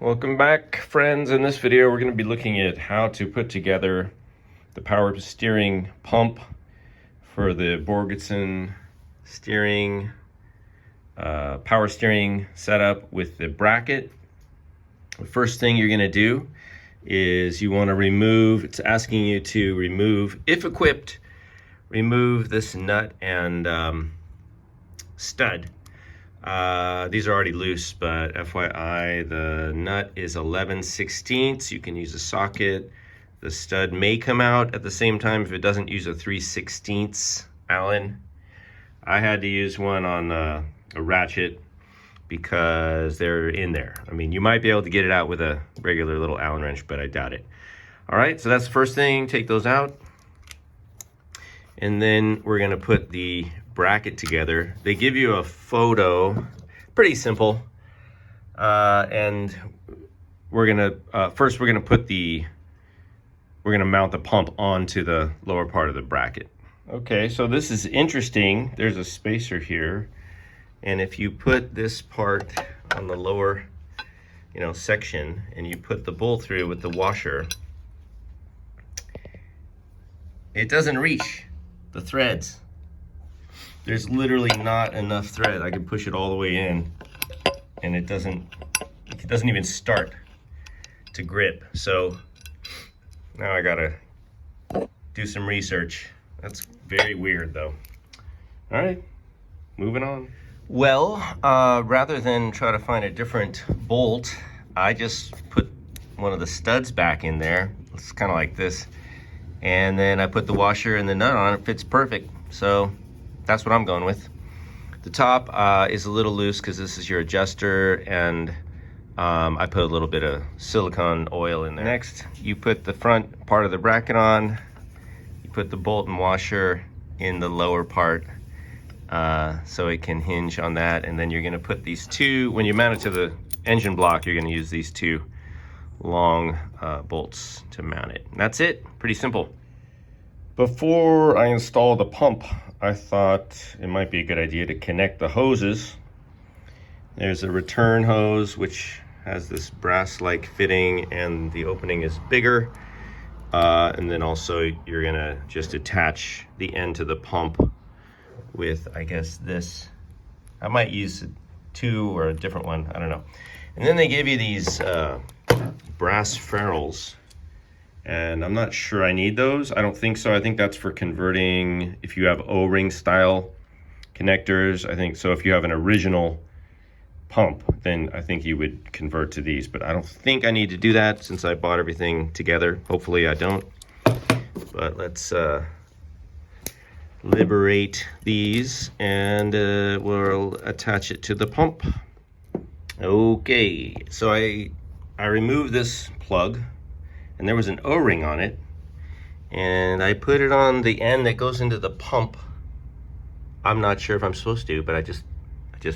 Welcome back, friends. In this video, we're going to be looking at how to put together the power steering pump for the Borgeson steering, power steering setup with the bracket. The first thing you're going to do is you want to remove, it's asking you to remove, if equipped, remove this nut and stud. These are already loose, but FYI, the nut is 11/16. You can use a socket. The stud may come out at the same time if it doesn't use a 3/16 Allen. I had to use one on a ratchet because they're in there. I mean, you might be able to get it out with a regular little Allen wrench, but I doubt it. All right, so that's the first thing. Take those out. And then we're gonna put the bracket together. They give you a photo, pretty simple. And we're gonna, first we're gonna mount the pump onto the lower part of the bracket. Okay, so this is interesting. There's a spacer here. And if you put this part on the lower, section, and you put the bolt through with the washer, it doesn't reach the threads. There's literally not enough thread. I can push it all the way in and it doesn't even start to grip. So now I gotta do some research. That's very weird though. All right, moving on. Well, rather than try to find a different bolt, I just put one of the studs back in there. It's kind of like this. And then I put the washer and the nut on. It fits perfect. So that's what I'm going with. The top is a little loose because this is your adjuster, and I put a little bit of silicone oil in there. Next, you put the front part of the bracket on. You put the bolt and washer in the lower part so it can hinge on that. And then you're going to put these two, when you mount it to the engine block, you're going to use these two long bolts to mount it. And that's it. Pretty simple. Before I install the pump, I thought it might be a good idea to connect the hoses. There's a return hose which has this brass-like fitting, and the opening is bigger. And then also you're gonna just attach the end to the pump with, I guess, this. I might use two or a different one, I don't know. And then they give you these brass ferrules, and I'm not sure I need those. I don't think so. I think that's for converting if you have O-ring style connectors. I think so. If you have an original pump, then I think you would convert to these, but I don't think I need to do that since I bought everything together. Hopefully I don't. But let's liberate these, and we'll attach it to the pump. Okay, so I removed this plug, and there was an O-ring on it, and I put it on the end that goes into the pump. I'm not sure if I'm supposed to, but I just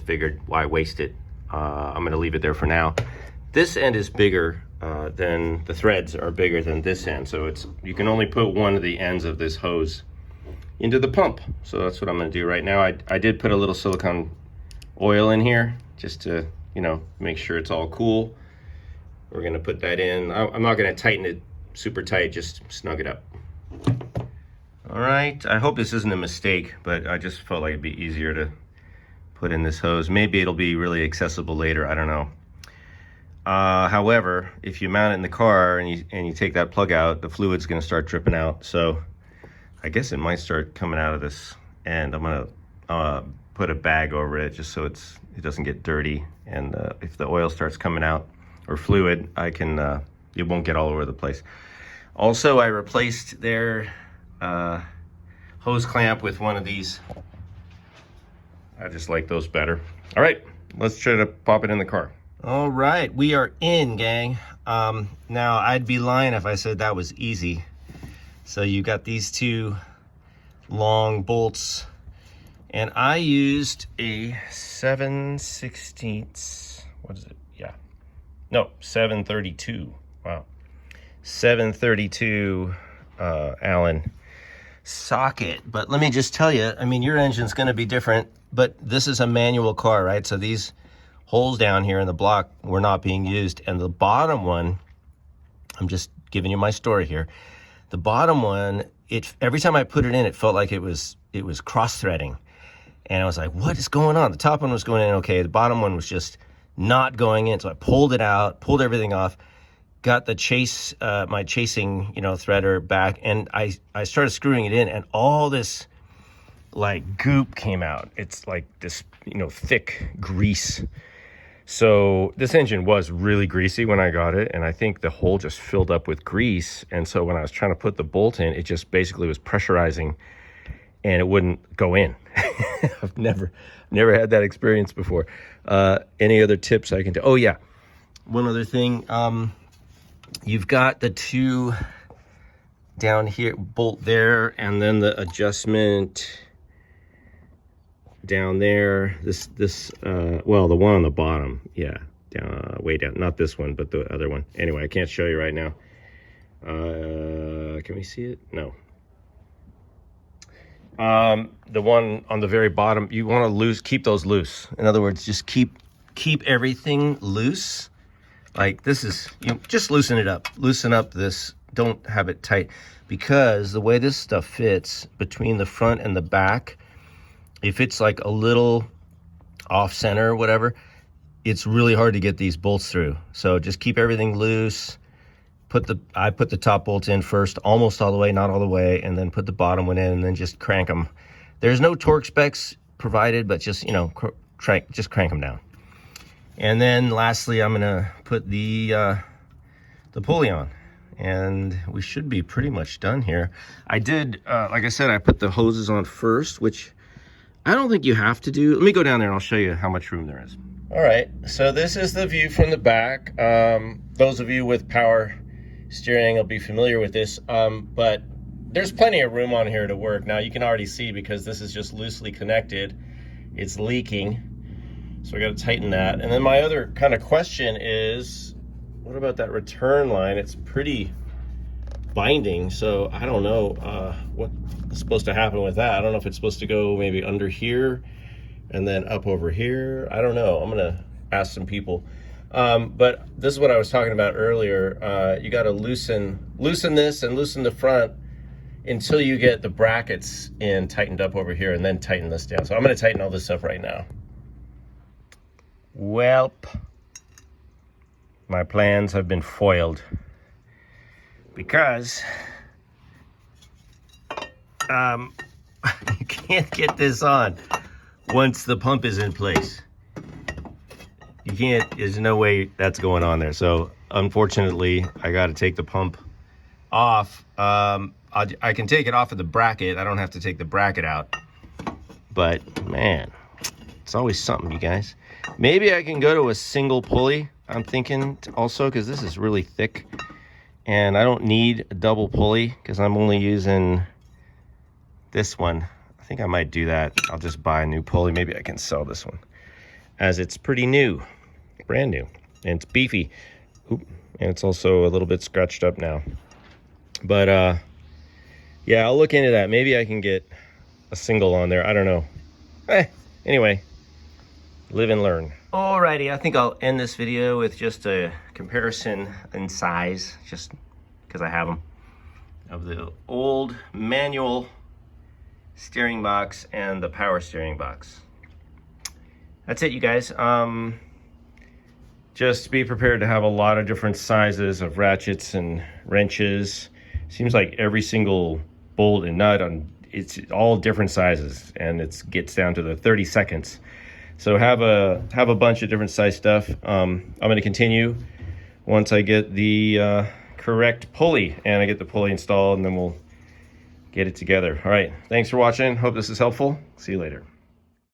figured, why waste it? I'm gonna leave it there for now. This end is bigger than, the threads are bigger than this end, so you can only put one of the ends of this hose into the pump. So that's what I'm gonna do right now. I did put a little silicone oil in here just to, make sure it's all cool. We're gonna put that in. I'm not gonna tighten it super tight, just snug it up. All right, I hope this isn't a mistake, but I just felt like it'd be easier to put in this hose. Maybe it'll be really accessible later, I don't know. However, if you mount it in the car and you take that plug out, the fluid's gonna start dripping out. So I guess it might start coming out of this, and I'm gonna put a bag over it just so it doesn't get dirty. And if the oil starts coming out, or fluid, it won't get all over the place. Also, I replaced their hose clamp with one of these. I just like those better. All right, let's try to pop it in the car. All right, we are in, gang. Now, I'd be lying if I said that was easy. So you got these two long bolts, and I used a 7/16, what is it? Yeah. No, 732. Wow. 732 Allen socket. But let me just tell you, I mean, your engine's going to be different, but this is a manual car, right? So these holes down here in the block were not being used. And the bottom one, I'm just giving you my story here. The bottom one, every time I put it in, it felt like it was cross-threading. And I was like, what is going on? The top one was going in okay. The bottom one was just not going in. So I pulled it out, pulled everything off, got the my chasing, threader back, and I started screwing it in, and all this like goop came out. It's like this, thick grease. So this engine was really greasy when I got it, and I think the hole just filled up with grease. And so when I was trying to put the bolt in, it just basically was pressurizing and it wouldn't go in. I've never had that experience before. Any other tips I can do? Oh yeah, one other thing. You've got the two down here, bolt there, and then the adjustment down there. Well, the one on the bottom, yeah, down, way down. Not this one, but the other one. Anyway, I can't show you right now. Can we see it? No. The one on the very bottom, you want to keep those loose. In other words, just keep everything loose. Like this is, just loosen it up. Loosen up this, don't have it tight, because the way this stuff fits between the front and the back, if it's like a little off center or whatever, it's really hard to get these bolts through. So just keep everything loose. I put the top bolt in first, almost all the way, not all the way, and then put the bottom one in, and then just crank them. There's no torque specs provided, but just, just crank them down. And then lastly, I'm gonna put the pulley on, and we should be pretty much done here. I did, like I said, I put the hoses on first, which I don't think you have to do. Let me go down there and I'll show you how much room there is. All right, so this is the view from the back. Those of you with power steering will be familiar with this, but there's plenty of room on here to work. Now you can already see, because this is just loosely connected, it's leaking, so I got to tighten that. And then my other kind of question is, what about that return line? It's pretty binding, so I don't know what's supposed to happen with that. I don't know if it's supposed to go maybe under here and then up over here. I don't know. I'm gonna ask some people. But this is what I was talking about earlier. You got to loosen this and loosen the front until you get the brackets in tightened up over here, and then tighten this down. So I'm going to tighten all this up right now. Welp, my plans have been foiled, because you can't get this on once the pump is in place. You can't, there's no way that's going on there. So unfortunately, I got to take the pump off. I can take it off of the bracket. I don't have to take the bracket out. But man, it's always something, you guys. Maybe I can go to a single pulley, I'm thinking also, because this is really thick. And I don't need a double pulley because I'm only using this one. I think I might do that. I'll just buy a new pulley. Maybe I can sell this one, as it's pretty new, brand new, and it's beefy. Oop, and it's also a little bit scratched up now. But yeah, I'll look into that. Maybe I can get a single on there. I don't know. Anyway, live and learn. Alrighty, I think I'll end this video with just a comparison in size, just because I have them, of the old manual steering box and the power steering box. That's it, you guys. Just be prepared to have a lot of different sizes of ratchets and wrenches. Seems like every single bolt and nut it's all different sizes, and it gets down to the 30 seconds. So have a bunch of different size stuff. I'm going to continue once I get the correct pulley, and I get the pulley installed, and then we'll get it together. All right, thanks for watching. Hope this is helpful. See you later.